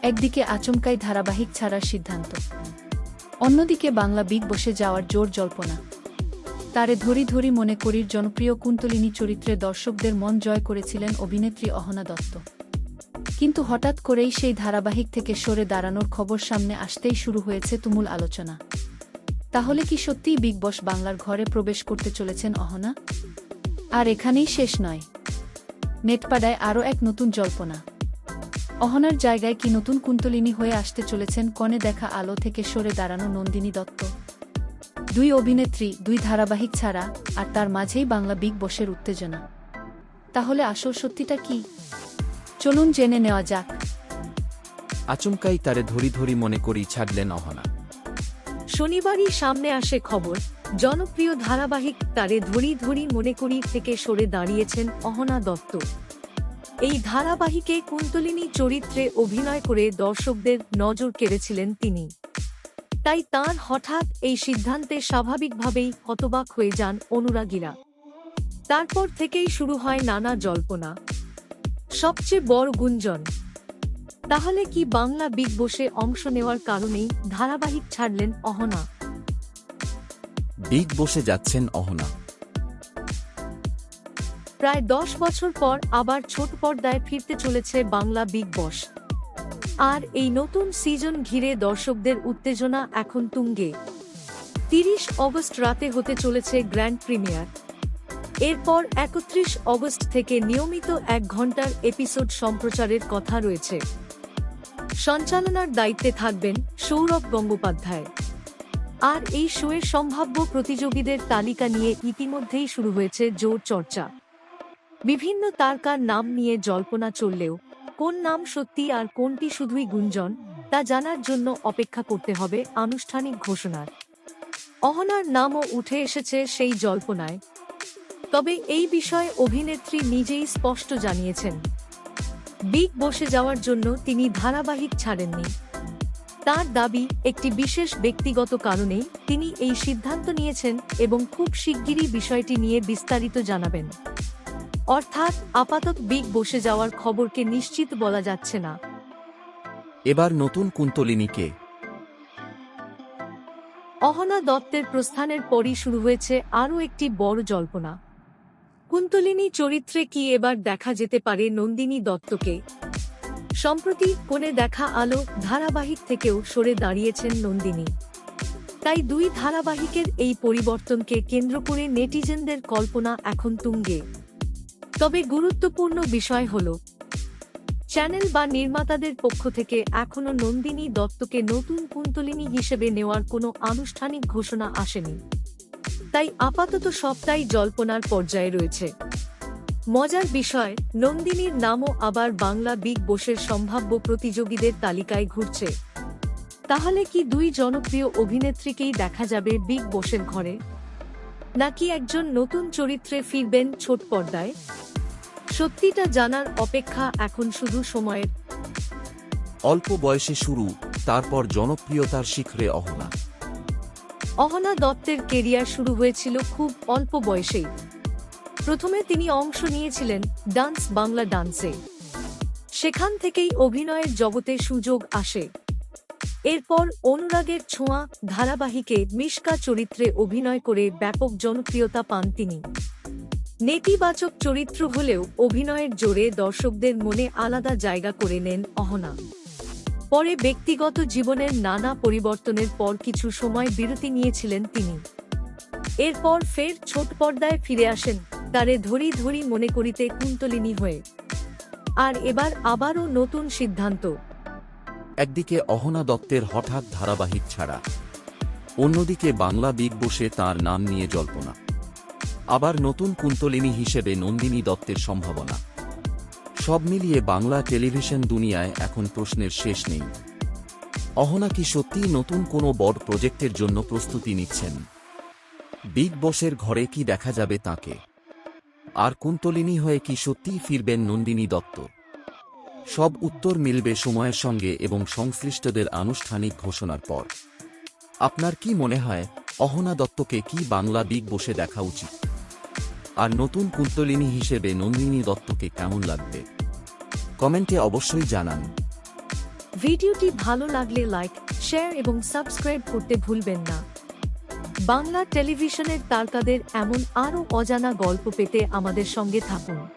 একদিকে আচমকাই ধারাবাহিক ছাড়ার সিদ্ধান্ত, অন্যদিকে বাংলা বিগ বসে যাওয়ার জোর জল্পনা। তারে ধরি ধরি মনে করির জনপ্রিয় কুন্তলিনী চরিত্রে দর্শকদের মন জয় করেছিলেন অভিনেত্রী অহনা দত্ত। কিন্তু হঠাৎ করেই সেই ধারাবাহিক থেকে সরে দাঁড়ানোর খবর সামনে আসতেই শুরু হয়েছে তুমুল আলোচনা। তাহলে কি সত্যিই বিগ বস বাংলার ঘরে প্রবেশ করতে চলেছেন অহনা? আর এখানেই শেষ নয়, নেটপাড়ায় আরও এক নতুন জল্পনা। অহনার জায়গায় কি নতুন কুন্তলিনী হয়ে আসতে চলেছেন কনে দেখা আলো থেকে সরে দাঁড়ানো নন্দিনী দত্ত? দুই অভিনেত্রী, দুই ধারাবাহিক ছাড়া, আর তার মাঝেই বাংলা বিগ বসের উত্তেজনা। তাহলে আসল সত্যিটা কি? চলুন জেনে নেওয়া যাক। আচমকাই তারে ধরি ধরি মনে করি ছাড়লেন অহনা। শনিবারই সামনে আসে খবর, জনপ্রিয় ধারাবাহিক তারে ধরি ধরি মনে করি থেকে সরে দাঁড়িয়েছেন অহনা দত্ত। এই ধারাবাহিকে কুন্তলিনী চরিত্রে অভিনয় করে দর্শকদের নজর কেড়েছিলেন তিনি। তাই তাঁর হঠাৎ এই সিদ্ধান্তে স্বাভাবিকভাবেই হতবাক হয়ে যান অনুরাগীরা। তারপর থেকেই শুরু হয় নানা জল্পনা, সবচেয়ে বড় গুঞ্জন। তাহলে কি বাংলা বিগ বসে অংশ নেওয়ার কারণেই ধারাবাহিক ছাড়লেন অহনা? বিগ বসে যাচ্ছেন অহনা। প্রায় 10 বছর পর আবার ছোট পর্দায় ফিরতে চলেছে বাংলা বিগ বস। আর এই নতুন সিজন ঘিরে দর্শকদের উত্তেজনা এখন তুঙ্গে। 30 অগস্ট রাতে হতে চলেছে গ্র্যান্ড প্রিমিয়ার। এরপর 31 অগস্ট থেকে নিয়মিত 1 ঘন্টার এপিসোড সম্প্রচারের কথা রয়েছে। সঞ্চালনার দায়িত্বে থাকবেন সৌরভ গঙ্গোপাধ্যায়। আর এই শোয়ের সম্ভাব্য প্রতিযোগীদের তালিকা নিয়ে ইতিমধ্যেই শুরু হয়েছে জোর চর্চা। বিভিন্ন তারকার নাম নিয়ে জল্পনা চললেও কোন নাম সত্যি আর কোনটি শুধুই গুঞ্জন, তা জানার জন্য অপেক্ষা করতে হবে আনুষ্ঠানিক ঘোষণার। অহনার নামও উঠে এসেছে সেই জল্পনায়। তবে এই বিষয়ে অভিনেত্রী নিজেই স্পষ্ট জানিয়েছেন, বিগ বসে যাওয়ার জন্য তিনি ধারাবাহিক ছাড়েননি। তার দাবি, একটি বিশেষ ব্যক্তিগত কারণেই তিনি এই সিদ্ধান্ত নিয়েছেন এবং খুব শিগগিরই বিষয়টি নিয়ে বিস্তারিত জানাবেন। অর্থাৎ আপাতত বিগ বসে যাওয়ার খবরকে নিশ্চিত বলা যাচ্ছে না। এবার নতুন কুন্তলিনী কে? অহনা দত্তের প্রস্থানের পরই শুরু হয়েছে আরও একটি বড় জল্পনা। কুন্তলিনী চরিত্রে কি এবার দেখা যেতে পারে নন্দিনী দত্তকে? সম্প্রতি কোণে দেখা আলো ধারাবাহিক থেকেও সরে দাঁড়িয়েছেন নন্দিনী। তাই দুই ধারাবাহিকের এই পরিবর্তনকে কেন্দ্র করে নেটিজেনদের কল্পনা এখন তুঙ্গে। তবে গুরুত্বপূর্ণ বিষয় হল, চ্যানেল বা নির্মাতাদের পক্ষ থেকে এখনো নন্দিনী দত্তকে নতুন কুন্তলিনী হিসেবে নেওয়ার কোনো আনুষ্ঠানিক ঘোষণা আসেনি। তাই আপাতত সবটাই জল্পনার পর্যায়ে রয়েছে। মজার বিষয়, নন্দিনীর নামও আবার বাংলা বিগ বসের সম্ভাব্য প্রতিযোগীদের তালিকায় ঘুরছে। তাহলে কি দুই জনপ্রিয় অভিনেত্রীকেই দেখা যাবে বিগ বসের ঘরে, নাকি একজন নতুন চরিত্রে ফিরবেন ছোট পর্দায়? সত্যিটা জানার অপেক্ষা এখন শুধু সময়ের। অল্প বয়সে শুরু, তারপর জনপ্রিয়তার শিখরে অহনা। অহনা দত্তের কেরিয়ার শুরু হয়েছিল খুব অল্প বয়সেই। প্রথমে তিনি অংশ নিয়েছিলেন ডান্স বাংলা ডান্সে। সেখান থেকেই অভিনয়ের জগতে সুযোগ আসে। এরপর অনুরাগের ছোঁয়া ধারাবাহিকে মিশকা চরিত্রে অভিনয় করে ব্যাপক জনপ্রিয়তা পান তিনি। নেতিবাচক চরিত্র হলেও অভিনয়ের জোরে দর্শকদের মনে আলাদা জায়গা করে নেন অহনা। পরে ব্যক্তিগত জীবনের নানা পরিবর্তনের পর কিছু সময় বিরতি নিয়েছিলেন তিনি। এরপর ফের ছোট পর্দায় ফিরে আসেন তারে ধরি ধরি মনে করিতে কুন্তলিনী হয়ে। আর এবার আবারও নতুন সিদ্ধান্ত। একদিকে অহনা দত্তের হঠাৎ ধারাবাহিক ছাড়া, অন্যদিকে বাংলা বিগ বসে তাঁর নাম নিয়ে জল্পনা। আবার নতুন কুন্তলিনী হিসেবে নন্দিনী দত্তের সম্ভাবনা। সব মিলিয়ে বাংলা টেলিভিশন দুনিয়ায় এখন প্রশ্নের শেষ নেই। অহনা কি সত্যিই নতুন কোনো বড় প্রজেক্টের জন্য প্রস্তুতি নিচ্ছেন? বিগ বসের ঘরে কি দেখা যাবে তাঁকে? আর কুন্তলিনী হয়ে কি সত্যিই ফিরবেন নন্দিনী দত্ত? সব উত্তর মিলবে সময়ের সঙ্গে এবং সংশ্লিষ্টদের আনুষ্ঠানিক ঘোষণার পর। আপনার কি মনে হয়, অহনা দত্তকে কি বাংলা বিগ বসে দেখা উচিত? আর নতুন কুন্তলিনী হিসেবে নন্দিনী দত্তকে কেমন লাগবে? কমেন্টে অবশ্যই জানান। ভিডিওটি ভালো লাগলে লাইক, শেয়ার এবং সাবস্ক্রাইব করতে ভুলবেন না। বাংলা টেলিভিশনের তারকাদের এমন আরও অজানা গল্প পেতে আমাদের সঙ্গে থাকুন।